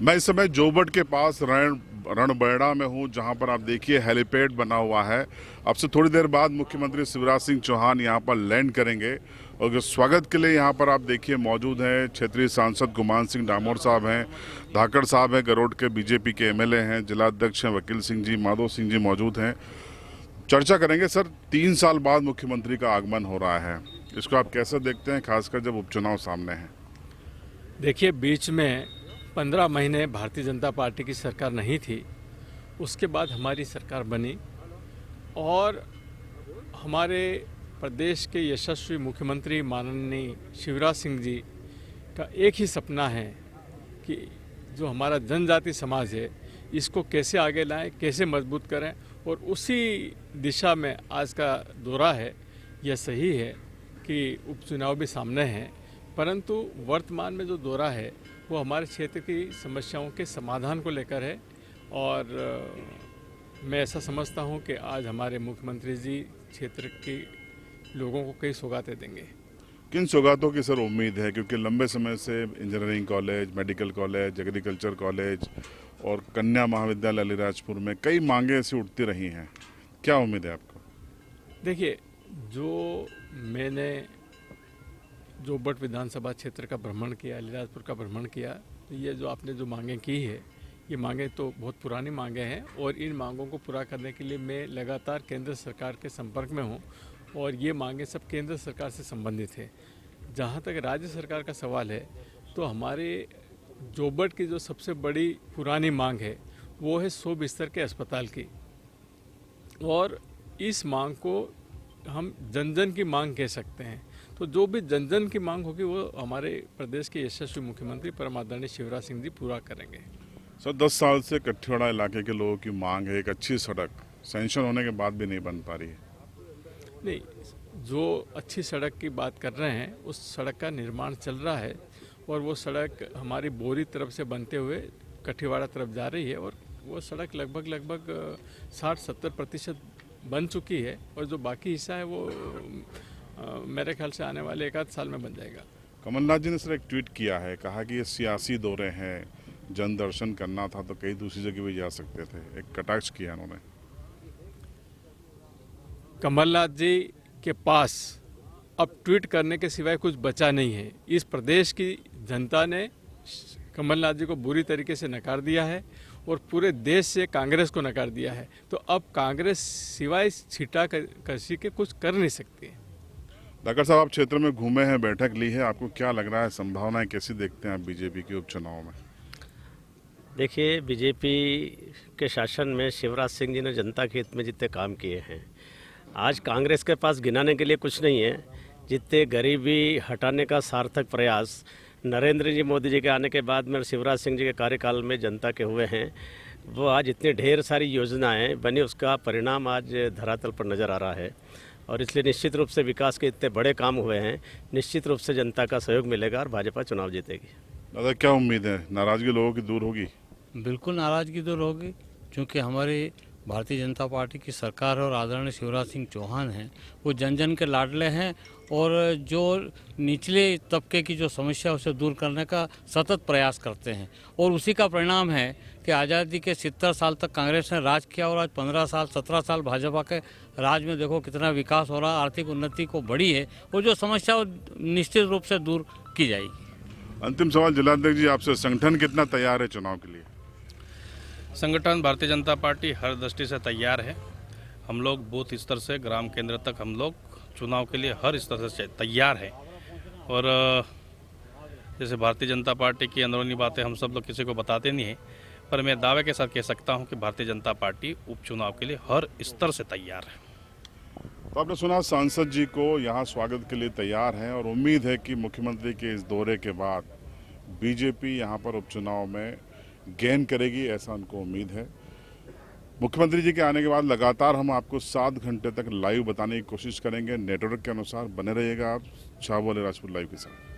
मैं इस समय जोबट के पास रणबैड़ा में हूं, जहां पर आप देखिए हेलीपैड बना हुआ है। अब से थोड़ी देर बाद मुख्यमंत्री शिवराज सिंह चौहान यहां पर लैंड करेंगे और स्वागत के लिए यहां पर आप देखिए मौजूद हैं क्षेत्रीय सांसद गुमान सिंह डामोर साहब हैं, धाकड़ साहब हैं, गरोड के बीजेपी के एमएलए हैं, जिलाध्यक्ष हैं वकील सिंह जी, माधो सिंह जी मौजूद हैं। चर्चा करेंगे। सर, 3 साल बाद मुख्यमंत्री का आगमन हो रहा है, इसको आप कैसे देखते हैं, खासकर जब उपचुनाव सामने है? देखिए, बीच में 15 महीने भारतीय जनता पार्टी की सरकार नहीं थी। उसके बाद हमारी सरकार बनी और हमारे प्रदेश के यशस्वी मुख्यमंत्री माननीय शिवराज सिंह जी का एक ही सपना है कि जो हमारा जनजाति समाज है इसको कैसे आगे लाएं, कैसे मजबूत करें, और उसी दिशा में आज का दौरा है। यह सही है कि उपचुनाव भी सामने हैं, परंतु वर्तमान में जो दौरा है वो हमारे क्षेत्र की समस्याओं के समाधान को लेकर है। और मैं ऐसा समझता हूं कि आज हमारे मुख्यमंत्री जी क्षेत्र के लोगों को कई सौगातें देंगे। किन सौगातों की सर उम्मीद है? क्योंकि लंबे समय से engineering college, medical college, agriculture college और कन्या महाविद्यालय अलीराजपुर में कई मांगे ऐसी उठती रही हैं, क्या उम्मीद है आपको? देखिए, जो मैंने जोबट विधानसभा क्षेत्र का भ्रमण किया, अलीराजपुर का भ्रमण किया, तो ये जो आपने जो मांगें की है, ये मांगें तो बहुत पुरानी मांगें हैं और इन मांगों को पूरा करने के लिए मैं लगातार केंद्र सरकार के संपर्क में हूँ और ये मांगें सब केंद्र सरकार से संबंधित है। जहाँ तक राज्य सरकार का सवाल है, तो हमारे जोबट की जो सबसे बड़ी पुरानी मांग है वो है 100 बिस्तर के अस्पताल की, और इस मांग को हम जन जन की मांग कह सकते हैं। तो जो भी जन जन की मांग होगी वो हमारे प्रदेश के यशस्वी मुख्यमंत्री परम आदरणीय शिवराज सिंह जी पूरा करेंगे। सर, 10 साल से कठियावाड़ा इलाके के लोगों की मांग है एक अच्छी सड़क, सैंक्शन होने के बाद भी नहीं बन पा रही है। नहीं, जो अच्छी सड़क की बात कर रहे हैं उस सड़क का निर्माण चल रहा है और वो सड़क हमारी बोरी तरफ से बनते हुए कठियावाड़ा तरफ जा रही है और वो सड़क लगभग 60-70% बन चुकी है और जो बाकी हिस्सा है वो मेरे ख्याल से आने वाले 1 आध साल में बन जाएगा। कमलनाथ जी ने सर एक ट्वीट किया है, कहा कि ये सियासी दौरे हैं, जन दर्शन करना था तो कई दूसरी जगह भी जा सकते थे, एक कटाक्ष किया उन्होंने। कमलनाथ जी के पास अब ट्वीट करने के सिवाय कुछ बचा नहीं है। इस प्रदेश की जनता ने कमलनाथ जी को बुरी तरीके से नकार दिया है और पूरे देश से कांग्रेस को नकार दिया है। तो अब कांग्रेस सिवाय छीटा कसी के कुछ कर नहीं सकती है। डॉक्टर साहब, आप क्षेत्र में घूमे हैं, बैठक ली है, आपको क्या लग रहा है, संभावनाएं कैसी देखते हैं आप बीजेपी के उपचुनाव में? देखिए, बीजेपी के शासन में शिवराज सिंह जी ने जनता के हित में जितने काम किए हैं, आज कांग्रेस के पास गिनाने के लिए कुछ नहीं है। जितने गरीबी हटाने का सार्थक प्रयास नरेंद्र जी मोदी जी के आने के बाद में शिवराज सिंह जी के कार्यकाल में जनता के हुए हैं, वो आज इतने ढेर सारी योजनाएं बनी, उसका परिणाम आज धरातल पर नज़र आ रहा है। और इसलिए निश्चित रूप से विकास के इतने बड़े काम हुए हैं, निश्चित रूप से जनता का सहयोग मिलेगा और भाजपा चुनाव जीतेगी। दादा, क्या उम्मीद है, नाराजगी लोगों की दूर होगी? बिल्कुल नाराज़गी दूर होगी, क्योंकि हमारी भारतीय जनता पार्टी की सरकार और आदरणीय शिवराज सिंह चौहान हैं, वो जन जन के लाडले हैं और जो निचले तबके की जो समस्या है उसे दूर करने का सतत प्रयास करते हैं। और उसी का परिणाम है कि आज़ादी के 70 साल तक कांग्रेस ने राज किया और आज 15 साल 17 साल भाजपा के राज में देखो कितना विकास हो रहा, आर्थिक उन्नति को बढ़ी है और जो समस्या वो निश्चित रूप से दूर की जाएगी। अंतिम सवाल जिलाध्यक्ष जी आपसे, संगठन कितना तैयार है चुनाव के लिए? संगठन भारतीय जनता पार्टी हर दृष्टि से तैयार है। हम लोग बूथ स्तर से ग्राम केंद्र तक हम लोग चुनाव के लिए हर स्तर से तैयार है। और जैसे भारतीय जनता पार्टी की अंदरूनी बातें हम सब लोग किसी को बताते नहीं हैं, पर मैं दावे के साथ कह सकता हूं कि भारतीय जनता पार्टी उपचुनाव के लिए हर स्तर से तैयार है। तो आपने सुना, सांसद जी को यहाँ स्वागत के लिए तैयार हैं और उम्मीद है कि मुख्यमंत्री के इस दौरे के बाद बीजेपी यहाँ पर उपचुनाव में गेन करेगी, ऐसा उनको उम्मीद है। मुख्यमंत्री जी के आने के बाद लगातार हम आपको 7 घंटे तक लाइव बताने की कोशिश करेंगे। नेटवर्क के अनुसार बने रहिएगा आप झाबुआ अलीराजपुर लाइव के साथ।